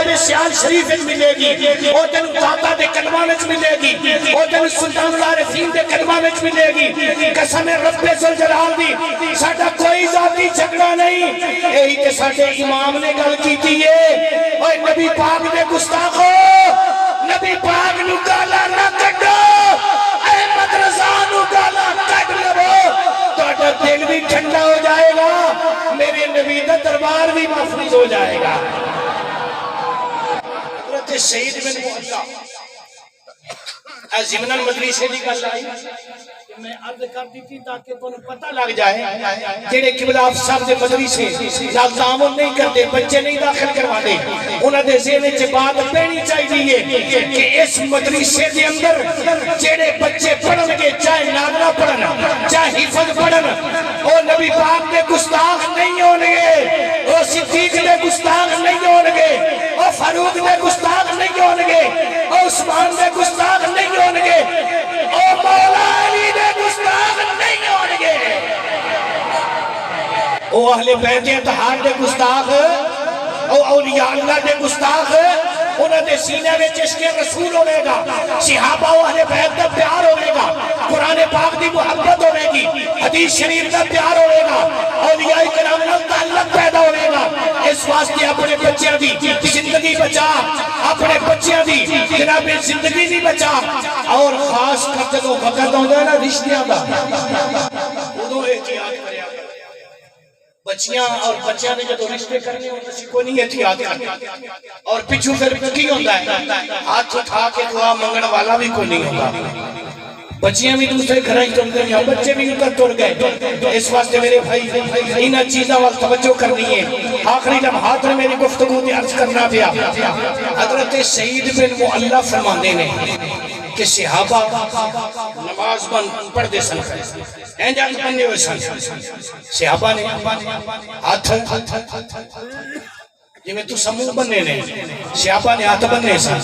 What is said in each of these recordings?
محراب سیال شریف ملے گی، او تینو داتا دے کلمہ وچ ملے گی، او تینو سلطان العارفین دے کلمہ وچ ملے گی۔ قسم رب ذوالجلال دی ساڈا کوئی ذاتی جھگڑا نہیں، یہی تے ساڈے امام نے گل کیتی ہے، اوے نبی پاک دے گستاخو، نبی پاک نو گالا نہ کڈو، احمد رضا نو گالا کڈ لو، تہاڈا دل بھی ٹھنڈا ہو جائے گا، میرے نبی دا دربار بھی محفوظ ہو جائے گا۔ حضرت سعید بن معلہ ضمن المدرسے دی گل آئی، میں عرض کر دی تھی تاکہ تمہیں پتہ لگ جائے جڑے قبلہ افسر دے مدرسے نال تعامل نہیں کرتے، بچے نہیں داخل کروا دے، انہاں دے ذہن وچ بات پہنی چاہیے کہ اس مدرسے دے اندر جڑے بچے پڑھن گے، چاہے ناظرہ پڑھن چاہے حفظ پڑھن، او نبی پاک دے گستاخ نہیں ہون گے، او صدیق دے گستاخ نہیں ہون گے، او فاروق دے گستاخ نہیں ہون گے، او عثمان دے گستاخ نہیں ہون گے، او مولا علی دے گستاخ نہیں ہون گے، او اہل بیت اطہار دے گستاخ، او اولیاء اللہ دے گستاخ، انہاں دے سینے وچ عشق رسول ہوے گا، صحابہ و اہل بیت دا پیار ہوے گا، قرآن پاک دی محبت ہوے گی، حدیث شریف دا پیار ہوے گا، اولیاء کرام نال تعلق پیدا ہوے گا۔ اس واسطے اپنے بچیاں دی زندگی بچا، اپنے بچیاں دی جناب زندگی دی بچا، اور خاص کر جدوں وقت ہوندا ہے نا رشتیاں دا، اودوں احتیاط کریا کرو۔ بچیاں اور بچیاں نے جدوں رشتے کرنے ہوندے سی کوئی نہیں احتیاط کرتا، اور پچھو پھر کی ہوندا ہے ہاتھ اٹھا کے دعا منگن والا بھی کوئی نہیں ہوتا۔ بچیاں بھی دوسرے گھر ہی ٹر گئی، بچے بھی ادھر ٹر گئے۔ اس واسطے میرے بھائی انہاں چیزاں وال توجہ کرنی ہے۔ آخری لمحات میں میری گفتگو میں عرض کرنا پیا، حضرت سعید بن معلہ فرماندے نے کہ صحابہ نماز پڑھ دے سن، اینجا بننے ہوئے سن، صحابہ نے ہاتھ جی میں تو سمو بننے نے، صحابہ نے ہاتھ بننے سن۔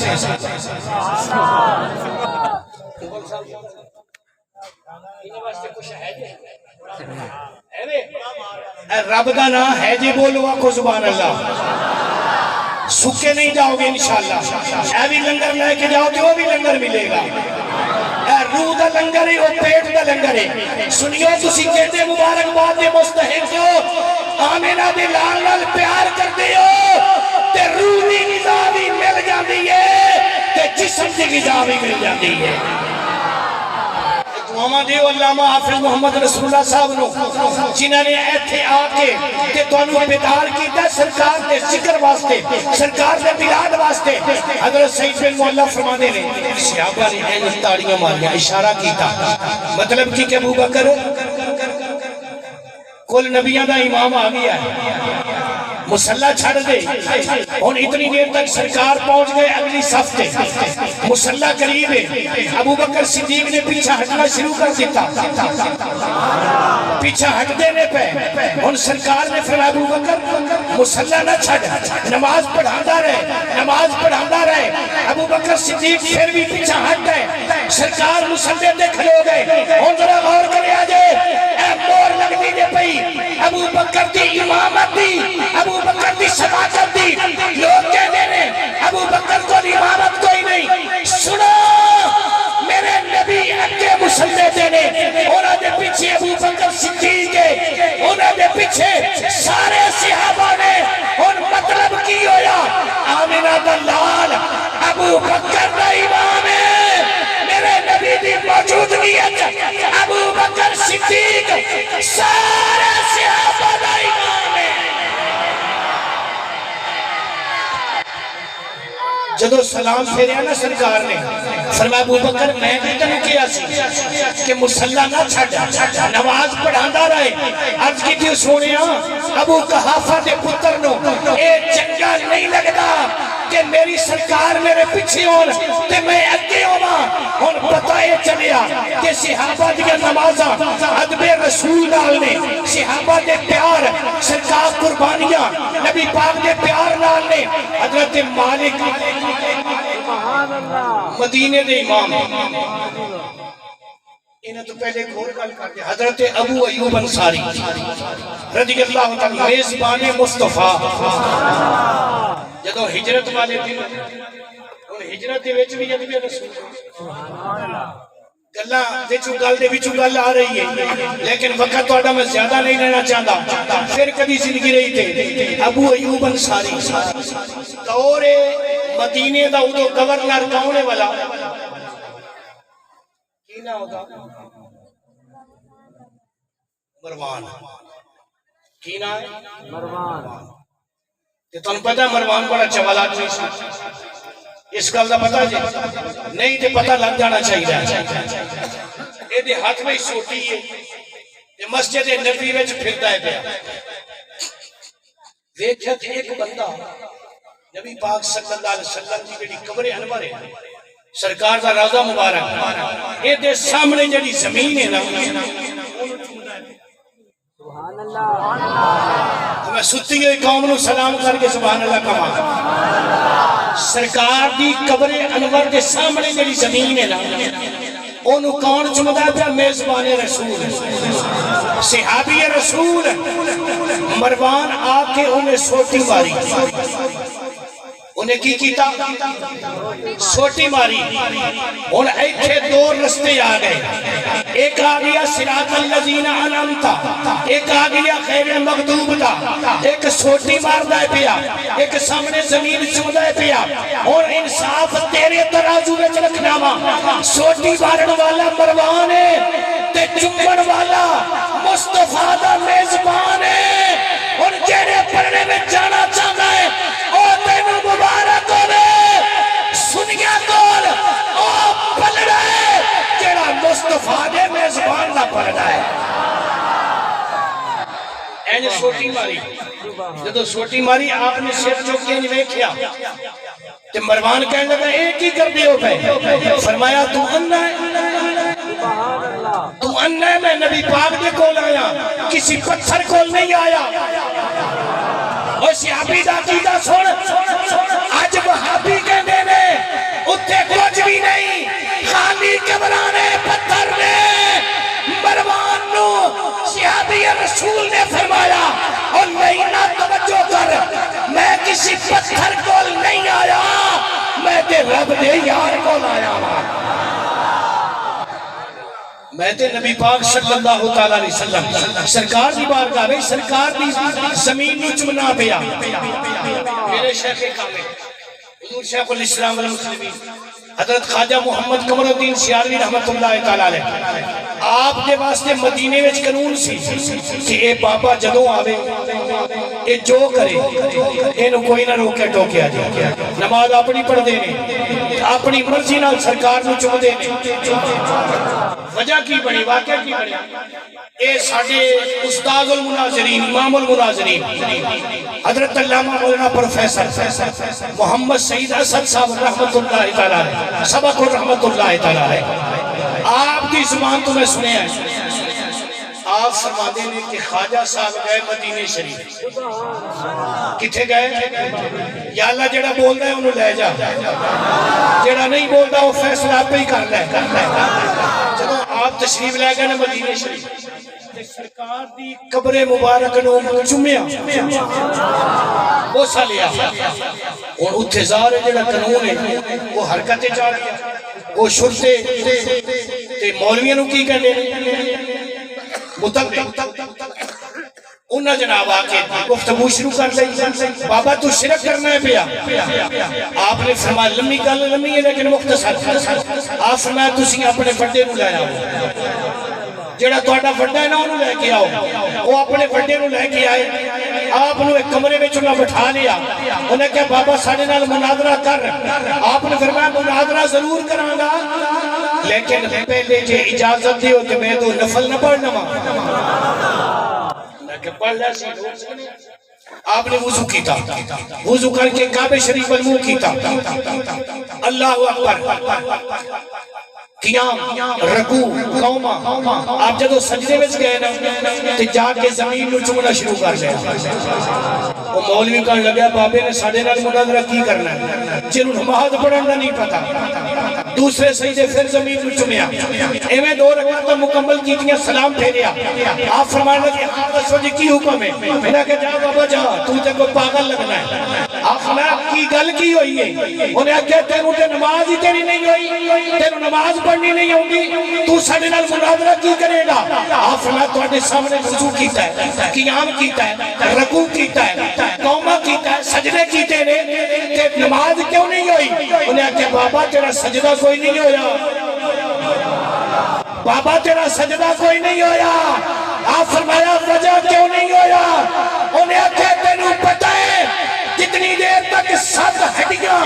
رب دا نا ہے جی بولو آکو سبحان اللہ، سکے نہیں جاؤ گے انشاءاللہ، اے بھی لنگر لے کے جاؤ تو وہ بھی لنگر ملے گا، اے روح دا لنگر ہے وہ پیٹ دا لنگر ہے۔ سنیو تسی کہتے مبارکباد دے مستحق ہو، آمینہ دے لال لال پیار کر دے ہو، تے روح دی غذا بھی مل جاندی ہے، تے جسم دی غذا بھی مل جاندی ہے۔ محمد علامہ حافظ محمد رسول اللہ صاحب نو جنہاں نے ایتھے آکے تے توانو بیدار کیتا سرکار دے ذکر واسطے، سرکار دے میلاد واسطے۔ حضرت سعید بن معلہ فرمانے نے صحابہ نے این تاڑیاں ماریا، اشارہ کیتا، مطلب کی کہ ابو بکر کل نبیوں دا امام آ گیا ہے، مسلح چھڑ دے، اور اتنی دیر تک سرکار پہنچ گئے اگلی صف تے، مسلح قریب ہے، ابو بکر صدیق نے پیچھے ہٹنا شروع کر دیتا، پیچھے ہٹ دینے پہ ان سرکار نے فرمایا ابو بکر مسلح نہ چھڑ، نماز پڑھاندہ رہے، نماز پڑھاندہ رہے۔ ابو بکر صدیق پھر بھی پیچھے ہٹ گئے، سرکار مسلح دے کھلے ہو گئے۔ ان ذرا غور کرے آجے، اے مور لگ دیجے پئی، ابو بکر دی امامت دی، ابو بکر دی صداقت دی، لوگ کہہ دے رہے ابو بکر کو امامت کوئی نہیں۔ سنو میرے نبی اگے مسلح دینے، انہوں نے پیچھے ابو بکر صدیق ہے، انہوں نے پیچھے سارے صحابہ نے، ان مطلب کی ہویا آمینہ دلال ابو بکر دا امام ہے، میرے نبی دی موجودگی ہے، ابو بکر صدیق سارے صحابہ دا امام ہے۔ جدو سلام پھیریا نا سرکار نے فرمایا ابو بکر میں بھی تنو کیا سی کہ مسلح نہ چھڑ، نماز پڑھاندہ رہے۔ عرض کی تھی سونیا ابو قحافہ دے پتر نو اے چنگا نہیں لگتا کہ میری سرکار میرے پیچھے ہون تے میں اگے ہونا۔ ہن پتہ یہ چلیا کہ صحابہ دیا نمازاں ادب رسول نال نے، صحابہ دے پیار، سرکار قربانیاں نبی پاک دے پیار نال نے۔ حضرت مالک مدینے دے امام انہیں تو پہلے ایک اور گل کرتے حضرت ابو ایوب انصاری رضی اللہ تعالی میزبان مصطفیٰ جدو ہجرت والے دن ان ہجرت دے وچ بھی نبی رسول گلاں گل دے وچوں گل آ رہی ہے لیکن وقت تہاڈا میں زیادہ نہیں لینا چاہتا پھر کبھی زندگی رہی تھے ابو ایوب انصاری دور مدینے دا ادو گورنر کون ہے والا کی نہ ہوتا مروان کی نہ ہے مروان تے تانوں پتہ مروان بڑا چوالا سی اس گل دا پتہ جی نہیں تے پتہ لگ جانا چاہیے اے دے ہاتھ میں سوٹی ہے تے مسجد نبی وچ پھردا ہے پیا ویکھیا تے ایک بندہ نبی پاک صلی اللہ علیہ وسلم دی جڑی قبر انور ہے سرکار دا روضہ مبارک اے دے سامنے جڑی زمین ہے نا سبحان اللہ میں ستی ہوئی قوم نو سلام کر کے سبحان اللہ کہا سرکار دی قبر انور دے سامنے جڑی زمین ہے نا اونوں کون چمدا پیا میزبان رسول صحابی رسول مروان آ کے انہیں سوٹی ماری انہیں کی کیتا سوٹی ماری ان ایتھے دو رستے آ گئے ایک آ گیا صراط الذین انعمت ایک آ گیا غیر مغضوب دا ایک سوٹی ماردا ہے پیا ایک سامنے زمین چمدا ہے پیا اور انصاف تیرے ترازو وچ رکھنا وا سوٹی مارن والا مروان ہے تے چمن والا مصطفیٰ دا میزبان ہے اور جڑے پڑھنے میں جانا چاہتا ہے او تینوں مبارک ہوے سنیا کول او پڑھ رہا ہے جڑا مصطفیٰ دے میزبان نہ پڑھ رہا ہے اینج سوٹی ماری جدو سوٹی ماری آپ نے سر چوکے نہیں ویکھیا تے مروان کہنے لگا ایک ہی کر دیو پہ فرمایا تو انا ہے تو انا ہے میں نبی پاک دے کول آیا کسی پتھر کول نہیں آیا اور صحابی دا عقیدہ سن آج وہابی کہنے نے اتھے کچھ بھی نہیں خالی قبرانے پتھر نے مروان نو صحابی رسول نے فرمایا اور نہیں نہ توجہ کر میں کسی پتھر کول نہیں آیا میں تے رب دے یار کول آیا میں تے نبی پاک صلی اللہ علیہ وسلم سرکار دی بارگاہ میں سرکار دی زمین نو چمنا پیا میرے شیخ کامل حضور شیخ الاسلام والمسلمین حضرت خواجہ محمد قمر الدین سیاروی رحمت اللہ تعالیٰ علیہ آپ کے واسطے مدینے وچ قانون سی کہ اے بابا جدوں آوے اے جو کرے اینو کوئی نہ روکے ٹوکے آ جائے نماز اپنی پڑھ دینے اپنی مرضی نال سرکار نو چم دینے وجہ کی بنی واقعہ کی بنی اے ساڑھے استاد المناظرین امام المناظرین حضرت علامہ مولانا پروفیسر محمد سعید اسد صاحب رحمت اللہ تعالیٰ سبق رحمت اللہ تعالیٰ آپ کی زبان تو میں سنے ہیں آپ فرماتے ہیں کہ خواجہ صاحب گئے مدینہ شریف کتھے گئے یا اللہ جڑا بول رہا ہے انہوں لے جا جڑا نہیں بول رہا وہ فیصلہ آپ پہ ہی کر لے جب آپ تشریف لے گئے مدینہ شریف سرکار دی قبر مبارک نو چمیا بوسا لیا اور اتھزار جڑا قانون ہے وہ حرکت چاہ رہی وہ شرطے تے مولویوں نو کی کہنے مطلب انہاں جناب آکے گفتگو شروع کر لئی بابا تو شرک کرنا ہے پیا آپ نے فرمایا لمبی گل لمبی ہے لیکن مختصر آپ فرمایا تسی اپنے بڑے نو لایا ہو جڑا تہاڈا بڑا ہے نا انہوں لے کے آؤ وہ اپنے بڑے نو لے کے آئے آپ نے ایک کمرے میں چنہ بٹھا لیا انہیں کہا بابا ساڑھے نال مناظرہ کر آپ نے فرمایا مناظرہ ضرور کرانگا لیکن پہلے جے اجازت دیو کہ میں تو نفل نہ پڑھنا میں کہ پڑھ لیا سی آپ نے وضو کیتا وضو کر کے کعبہ شریف المو کیتا اللہ اکبر قیام رکوع قومہ آپ جدو سجدے وچ گئے نا تے جا کے زمین نو چومنا شروع کر لیا وہ مولوی کہنے لگا بابے نے ساڑھے نال مناظرہ کی کرنا ہے جنہوں نماز پڑھنا نہیں پتا دوسرے سجدے پھر زمین کو چومیا ایویں 2 رکعتاں مکمل کیتیاں سلام پھیریا آپ فرمانے لگے ہاں دسو جی کی حکم ہے میں نے کہا جا بابا جا تو تے کوئی پاگل لگنا ہے آپ فرمایا کی گل کی ہوئی ہے انہیں کہا تینوں تے نماز ہی تیری نہیں ہوئی تینوں نماز پڑھنی نہیں ہوگی تو ساڈے نال مناظرہ کی کرے گا آپ فرمایا تواڈے سامنے وضو کیتا ہے قیام کیتا ہے رکوع کیتا ہے قوما کیتا ہے سجدے کیتے نے تے نماز کیوں نہیں ہوئی انہیں کہا بابا تیرا سجدہ کوئی نہیں ہویا بابا تیرا سجدہ کوئی نہیں ہویا آپ فرمایا وجہ کیوں نہیں ہویا انہیں کہا تینوں پتہ ہے جتنی دیر تک 7 ہڈیاں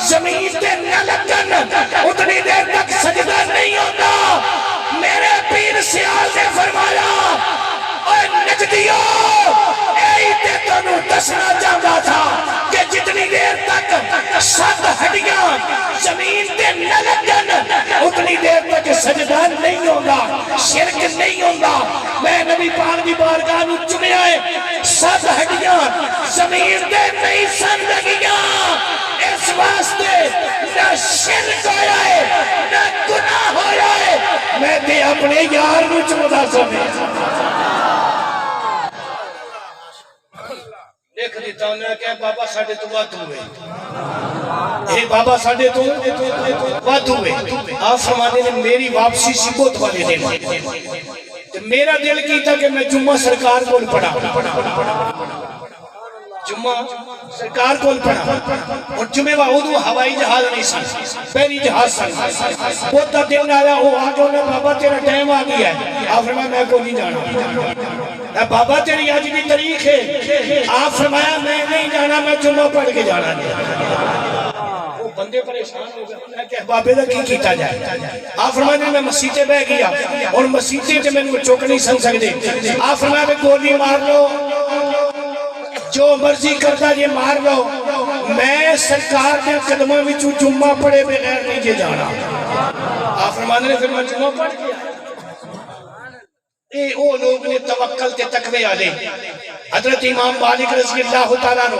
زمین تے نہ لگن اتنی دیر تک سجدہ نہیں ہوتا میرے پیر سیال نے فرمایا اے نجدیو اے تے تنو دسنا چاہتا تھا کہ جتنی دیر تک 7 ہڈیاں زمین تے نہ لگن اتنی دیر تک سجدہ نہیں ہوگا شرک نہیں ہوگا میں نبی پاک دی بارگاہ نو چنیا ہے 7 ہڈیاں زمین تے نہیں سن لگیاں اس واسطے نہ شرک ہویا ہے نہ گناہ ہویا ہے میں تے اپنے یار نو چمدا سمے دیکھ دیتا ہوں نے کہا بابا ساڑھے تو بات ہوئے اے بابا ساڑھے تو بات ہوئے آپ فرمانے نے میری واپسی سبوت والے دن میرا دل کی تھا کہ میں جمعہ سرکار کو پڑھا جمعہ سرکار کو پڑھا اور جمعہ وعودو ہوائی جہاز نہیں سن پہلی جہاز سن وہ تا دن آیا وہ آگے انہیں بابا تیرا ٹائم آگیا ہے آپ فرمایا میں کو نہیں جانا بابا تیری آج بھی تاریخ ہے آپ فرمایا میں نہیں جانا میں جمعہ پڑھ کے جانا وہ بندے پریشان ہو گئے کہ بابے دا کی کیتا جائے آپ فرمایا میں مسیحے بہ گیا اور مسیحے سے میں نے چوک نہیں سن سکتے آپ فرمایا میں گولی مار لو جو مرضی کرتا یہ مار لو میں سرکار کے قدموں میں جمعہ پڑھے بغیر نہیں جے جانا آپ فرمانے نے پھر میں جمعہ پڑھ گیا اے او لوگ نے توکل تے تقوی آلے حضرت امام مالک رضی اللہ تعالیٰ نو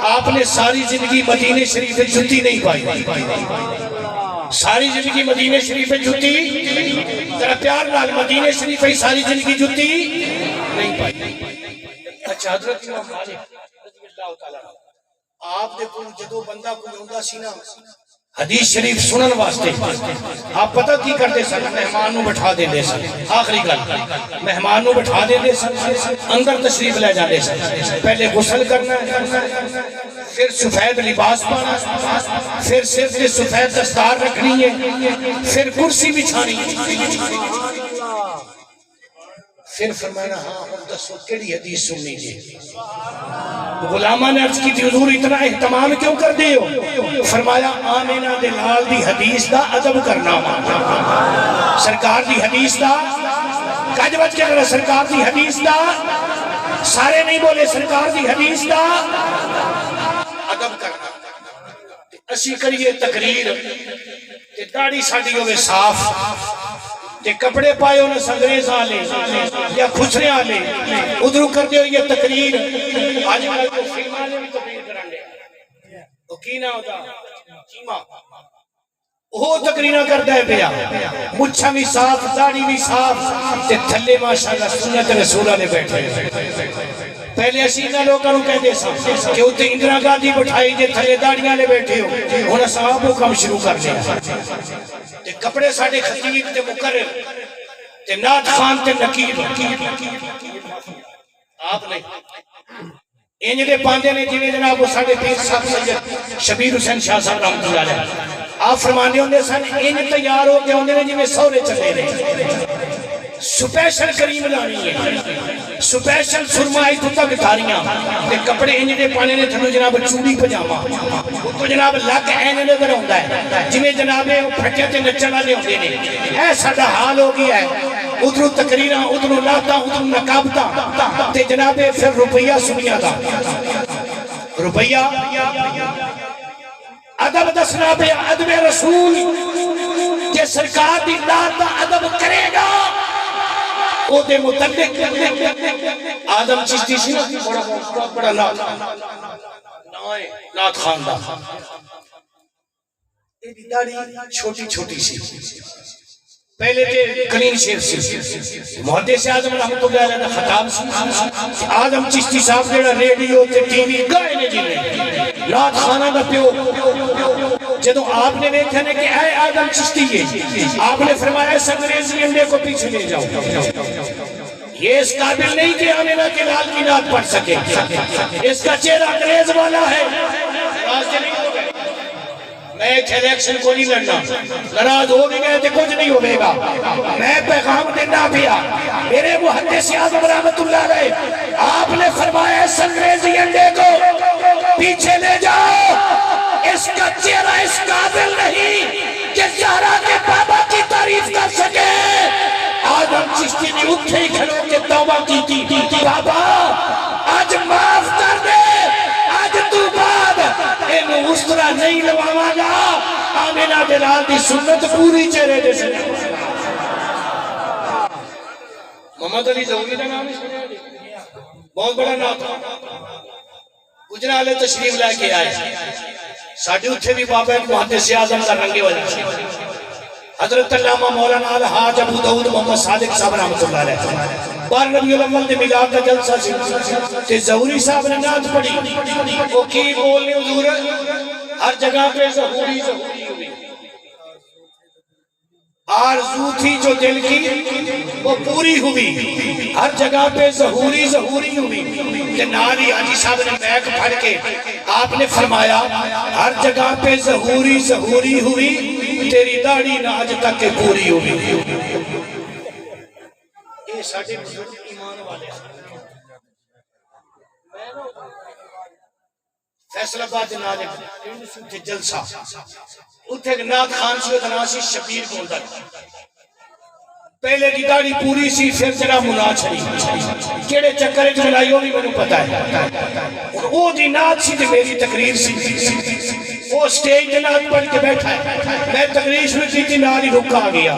آپ نے ساری زندگی مدینہ شریف جتی نہیں پائی ساری زندگی مدینہ شریف جتی ذرا پیار نال مدینہ شریف ساری زندگی جتی نہیں پائی اچھا حضرت امام مالک رضی اللہ تعالیٰ آپ نے کوئی جدو بندہ کوئی ہوندہ سینا حدیث شریف سنن واسطے آپ پتہ کی کرتے سن مہمان نو بٹھا دے دے سن آخری گل مہمان نو بٹھا دے دے سن اندر تشریف لے جاندے سن پہلے غسل کرنا پھر سفید لباس پانا پھر سر سے سفید دستار رکھنی ہے پھر کرسی بچھانی پھر فرمانا ہاں ہم دسو کیڑی حدیث سننی جی غلامہ نے عرض کی تھی حضور اتنا اہتمام کیوں کر دے ہو فرمایا آمینہ دلال دی حدیث دا ادب کرنا سرکار دی حدیث دا کج بچ کے کرے سرکار دی حدیث دا سارے نہیں بولے سرکار دی حدیث دا ادب کرنا اسی کریے تقریر داڑھی ساڑھی ہوئے صاف تے کپڑے پائے انہیں سنگریز آلے یا کھچرے آلے ادھرو کرتے ہو یہ تقریر آج کل کو فلم آلے بھی تقریر کران لے وہ کی نہ ہوتا چیمہ وہ تقریرہ کرتا ہے پیا مچھا بھی صاف داڑھی بھی صاف تے تھلے ماشاءاللہ سنت رسولہ نے بیٹھے پہلے اسینا لوگوں کو کہتے سا کہ اتنے اندرا گاندھی بٹھائی جے تھلے داڑیاں لے بیٹھے ہو انہیں صاحب کو کم شروع کر دیا تے کپڑے ساڑھے خطیب تے مقرر تے نات خان تے نقیب آپ نہیں انج دے پاندے نے جنہیں جناب وہ ساڑھے پیر صاحب سید شبیر حسین شاہ صاحب رحمت اللہ علیہ آپ فرمانے ہوندے سن انج تیار ہو کے ہوندے نے جنہیں سورے چلے رہے سپیشل کریم لانی ہے سپیشل سرمائی تو تک دھاریاں تے کپڑے انج دے پانے نے تھنو جناب چوڑی پجامہ تو جناب لگ اینے نظر ہوندہ ہے جنہیں جناب پھٹے تے نچنا لے ہوندے نے ایسا دا حال ہو گیا ہے ادھرو تقریرہ ادھرو لاتا ادھرو نقابتا تے جناب پھر روپیہ سنیا دا روپیہ ادب دسنا پہ ادب رسول کہ سرکار دی ذات دا ادب کرے گا او دے متعلق آدم چشتی سی بڑا نات خاندہ داڑھی چھوٹی چھوٹی سی پہلے تے کلین شیف سی محدث اعظم رحمت اللہ علیہ دا خطاب سی آدم چشتی صاحب جڑا ریڈیو تے ٹی وی گائے نے جی رات خانہ دا پیو جدو آپ نے دیکھا نے کہ اے آدم چشتی یہ آپ نے فرمایا اس انگریزی انڈے کو پیچھے لے جاؤ یہ اس قابل نہیں کہ آمینہ کے لال کی نات پڑھ سکے اس کا چہرہ انگریز والا ہے راستے نہیں ہو گئے میں ایک الیکشن کو نہیں لڑنا ناراض ہو بھی گئے تھے کچھ نہیں ہوئے گا میں پیغام دینا پیا میرے محدث اعظم رحمت اللہ علیہ آپ نے فرمایا اس انگریزی انڈے کو پیچھے لے جاؤ اس کا چہرہ اس قابل نہیں کہ زہرا کے بابا کی تعریف کر سکے آدم چشتی نے اٹھے ہی کھڑوں کے توبہ کی تھی بابا آج معاف کر دے آج تو بعد انہوں اس طرح نہیں لواما گا آمینہ دلال دی سنت پوری چہرے دے سے محمد علی زہوری کا نام بہت بڑا نام تھا گجرا والے تشریف لے کے آئے ساڑھے اتھے بھی بابا ایک محدث اعظم کا رنگے وجہ سے حضرت علامہ مولانا الحاج ابو داؤد محمد صادق صاحب رحمت اللہ علیہ بار نبی الاول دے میلاد کا جلسہ سی تے زہوری صاحب نے نعت پڑھی وہ کی بولنے حضور ہر جگہ پہ زہوری زہوری ہوئی آرزو تھی جو دل کی وہ پوری ہوئی ہر جگہ پہ زہوری زہوری ہوئی کہ ناری حاجی صاحب نے میک پھڑ کے آپ نے فرمایا ہر جگہ پہ زہوری زہوری ہوئی تیری داڑھی نہ آج تک کے پوری ہوئی یہ ساڑھے بزرگ ایمان والے فیصل آباد ناجک جلسہ اتھے ایک نات خان سے اتناسی شبیر بولتا پہلے کی داڑھی پوری سی پھر جرا منا چھڑی کیڑے چکرے جو لائیوں بھی میں پتا ہے وہ دی نات سی دی میری تقریر سی وہ سٹیج نات پڑھ کے بیٹھا ہے میں تقریر شروع کی تھی ناری رکا گیا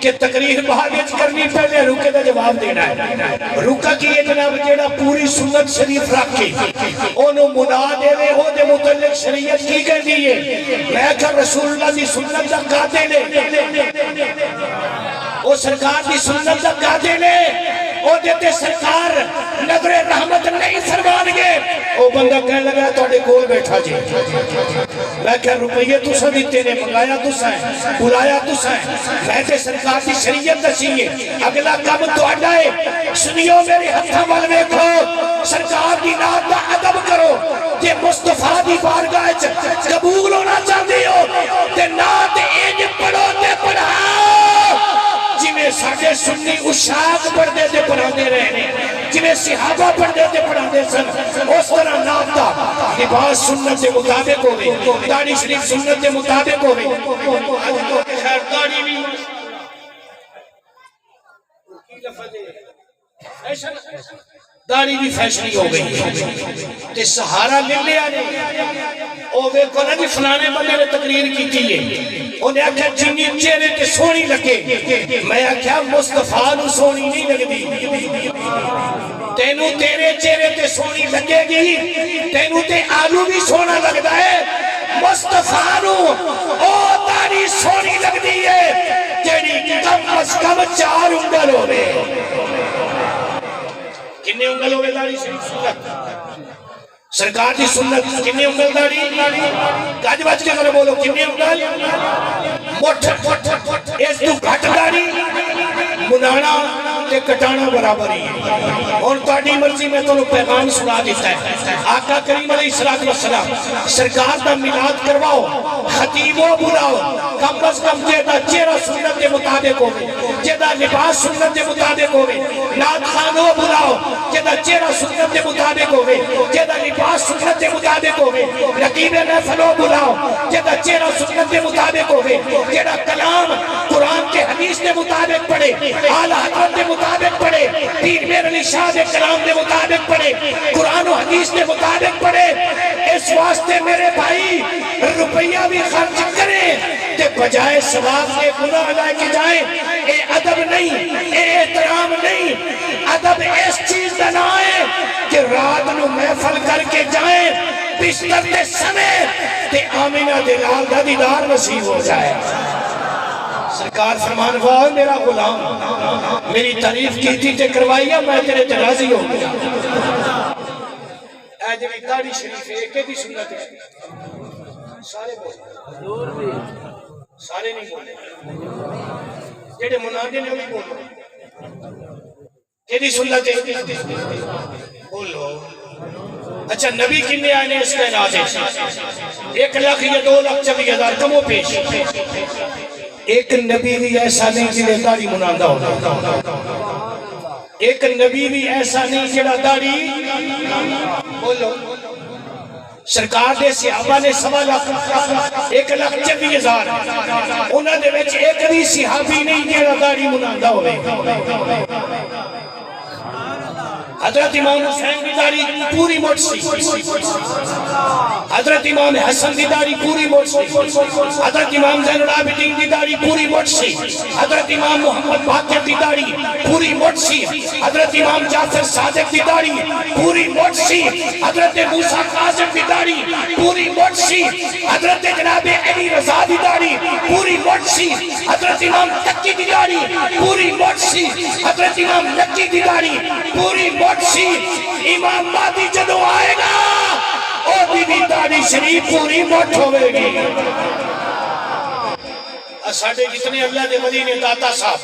کہ تقریر بھاگیج کرنی پہلے رکے دا جواب دینا ہے رکا کی یہ جناب جیڑا پوری سنت شریف رکھ کے انہوں منا دے وے ہو دے متعلق شریعت کی کر دیئے میں کہ رسول اللہ دی سنت دا قاتے لے وہ سرکار دی سنت دا قاتے لے وہ دیتے سرکار نظر رحمت نہیں فرمان گے وہ بندہ کہنے لگا توڑے کول بیٹھا جی میں کہ روپیے تو سا دیتے نے منگایا تو سا ہے بلایا تو سا ہے میں تے سرکار دی شریعت دسیئے اگلا کم تو اڈائے سنیو میرے ہتھا والوے کو سرکار دی نات دا عدب کرو یہ مصطفیٰ دی بارگاہ قبول ہونا چاہتے ہو تے نات ایج پڑھو تے پڑھاؤ جنہیں ساڑھے سنی اشاق پڑھ دے دے پڑھا دے رہے جنہیں صحابہ پڑھ دے دے پڑھا دے سن اس طرح نام دا لباس سنت دے مطابق ہوئے داڑھی شریف سنت دے مطابق ہوئے خیر داڑھی بھی داڑھی بھی فیشنی ہو گئی تے سہارا لے لے آنے اوہ کو نا جی فلانے بندے نے تقریر کی تھی انہیں آکھا جنگی چہرے تے سونی لگے میں آکھا مصطفیٰ نو سونی نہیں لگ دی تینو تیرے چہرے تے سونی لگے گی تینو تے آلو بھی سونا لگ دا ہے مصطفیٰ نو او داڑھی سونی لگ دی ہے جیڑی کم از کم 4 انگل ہوئے کنے انگل ہوئے داڑھی شریف سنت سرکار دی سنت کنے انگل داڑھی گاج باج کے کرے بولو کنے انگل موٹھ اس تو گھٹ داڑھی منانا تے کٹانا برابر ہی ہے اور تاڑی مرضی میں تو پیغام سنا دیتا ہے آقا کریم علیہ السلام سرکار دا ملاد کرواؤ خطیبوں بلاؤ کم از کم جیدہ چہرہ سنت دے مطابق ہوئے جیدہ لباس سنت دے مطابق ہوئے نات خانوں بلاؤ جیدہ چہرہ سنت دے مطابق ہوئے جیدہ لباس سنت دے مطابق ہوئے رقیب محفلوں بلاؤ جیدہ چہرہ سنت دے مطابق ہوئے جیدہ کلام قرآن کے حدیث دے مطابق پڑھے اعلی حضرت دے مطابق پڑھے پیر میر علی شاہ دے کلام دے مطابق پڑھے قرآن و حدیث دے مطابق پڑھے اس واسطے میرے بھائی روپیہ بھی خرچ کریں تے بجائے ثواب کے گناہ لائے کے جائیں اے ادب نہیں اے احترام نہیں ادب اس چیز بنائیں کہ رات نو محفل کر کے جائیں بستر دے سمے تے آمینہ دلال دا دیدار نصیب ہو جائے۔ سرکار فرمان واہ میرا غلام، میری تعریف کی تھی تے کروائی میں تیرے تے راضی ہو گیا۔ اے جڑی داڑھی شریف ہے کہ دی سنت ہے؟ سارے بولے، سارے نہیں بولے، جڑے منادے نے بھی بولو کہ دی سنت ہے؟ بولو۔ اچھا نبی کنے آئے نے اس کا علاج ہے؟ 1 لاکھ یا 2 لاکھ 24,000 کمو پیش۔ ایک نبی بھی ایسا نہیں جنہیں داڑھی مناندہ ہوتا، ایک نبی بھی ایسا نہیں جنہیں داڑھی بولو۔ سرکار دے صحابہ نے 1.25 لاکھ 1,24,000 انہاں دے وچ ایک بھی صحابی نہیں جنہیں داڑھی مناندہ ہوئے۔ حضرت امام حسین کی داڑھی پوری موٹ سی، حضرت امام حسن کی داڑھی پوری موٹ سی، حضرت امام زین العابدین کی داڑھی پوری موٹ سی، حضرت امام محمد باقر کی داڑھی پوری موٹ سی، حضرت امام جعفر صادق کی داڑھی پوری موٹ سی، حضرت موسیٰ کاظم کی داڑھی پوری موٹ سی، حضرت جناب علی رضا کی داڑھی پوری موٹ سی، حضرت امام تقی کی داڑھی پوری موٹ سی، حضرت امام نقی کی داڑھی پوری موٹ سی۔ امام مہدی جدو آئے گا او بھی داڑھی شریف پوری موٹ ہوئے گی۔ ساڑھے جتنے اللہ دے ولی نے داتا صاحب،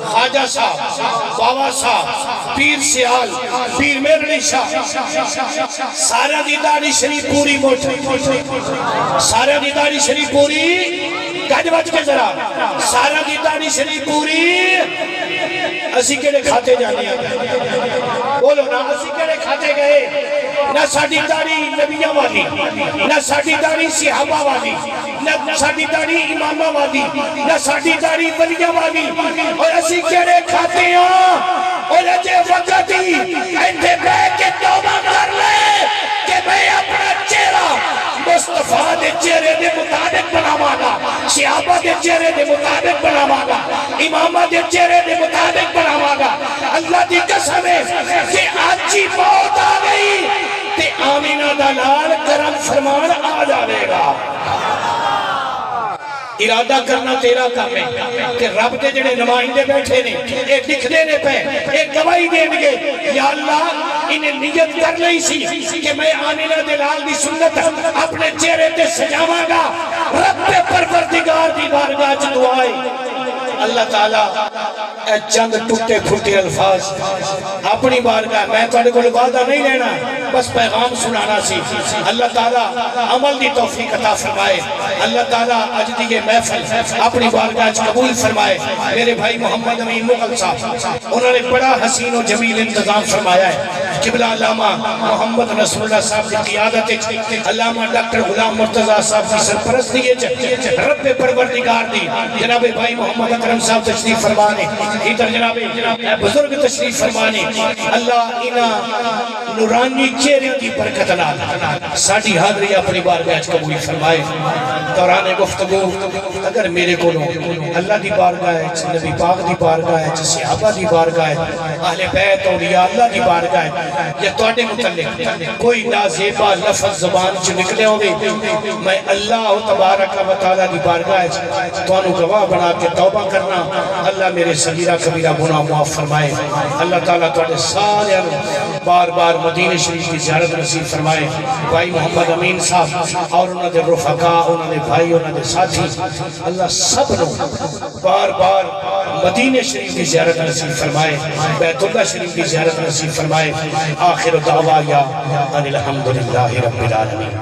خواجہ صاحب، بابا صاحب، پیر سیال، پیر میرنی شاہ، سارا دی داڑھی شریف پوری موٹ، سارا دی داڑھی شریف پوری گج بچ کے ذرا، سارا دی داڑھی شریف پوری اسی کیڑے کھاتے جانے ہیں؟ بولو نا، اسی کیڑے کھاتے گئے؟ نہ ساڑھی داڑھی نبیہ والی، نہ ساڑھی داڑھی صحابہ والی، نہ ساڑھی داڑھی امامہ والی، نہ ساڑھی داڑھی ولیہ والی، اور اسی کیڑے کھاتے ہیں؟ اور اجے وقت ہی انتے بے کے توبہ کر لے کہ میں اپنا چہرہ مصطفیٰ دے چہرے دے مطابق بناواں گا، صحابہ دے چہرے دے مطابق بناواں گا، امامہ دے چہرے دے مطابق بناواں گا۔ اللہ دی قسم ہے کہ آج ہی موت آ گئی تے آمینہ دا لال کرم فرمان آ جاوے گا۔ ارادہ کرنا تیرا کام ہے کہ رب دے جڑے نمائندے بیٹھے نے ایک لکھ دینے پہ ایک گواہی دیں گے، یا اللہ انہیں نیت کر لئی سی کہ میں آمینہ دلال دی سنت اپنے چہرے تے سجاواں گا۔ رب پروردگار دی بارگاہ چ دعائے اللہ تعالیٰ اے چند ٹوٹے پھوٹے الفاظ اپنی بارگاہ، میں تو کوئی وعدہ نہیں لینا، بس پیغام سنانا سی۔ اللہ تعالیٰ عمل دی توفیق عطا فرمائے، اللہ تعالیٰ اج دی یہ محفل اپنی بارگاہ قبول فرمائے۔ میرے بھائی محمد امین مغل صاحب انہوں نے بڑا حسین و جمیل انتظام فرمایا ہے۔ قبلہ علامہ محمد رسول اللہ صاحب کی قیادت، علامہ ڈاکٹر غلام مرتضیٰ صاحب کی سرپرستی، رب پروردگار دی جناب بھائی محمد اکرم صاحب تشریف فرمانے، ادھر جناب بزرگ تشریف فرمانے۔ اللہ انہاں نورانی چہرے کی برکت نال ساڈی حاضری اپنی بارگاہ قبول فرمائے۔ دوران گفتگو اگر میرے کو اللہ دی بارگاہ، نبی پاک دی بارگاہ، صحابہ دی بارگاہ، اہل بیت اولیاء اللہ دی بارگاہ یا تواڈے متعلق کوئی نازیبا لفظ زبان چ نکلے ہوئے، میں اللہ تبارک و تعالی دی بارگاہ تانوں گواہ بنا کے توبہ کرنا۔ اللہ میرے صغیرہ کبیرہ گناہ معاف فرمائے۔ اللہ تعالیٰ تواڈے سارے بار بار مدینہ شریف کی زیارت نصیب فرمائے۔ بھائی محمد امین صاحب اور انہوں نے رفقا، انہوں نے بھائی، انہوں نے ساتھی، اللہ سب نو بار بار مدینہ شریف کی زیارت نصیب فرمائے، بیت اللہ شریف کی زیارت نصیب فرمائے۔ آخر دعوایا ان الحمدللہ رب العالمین۔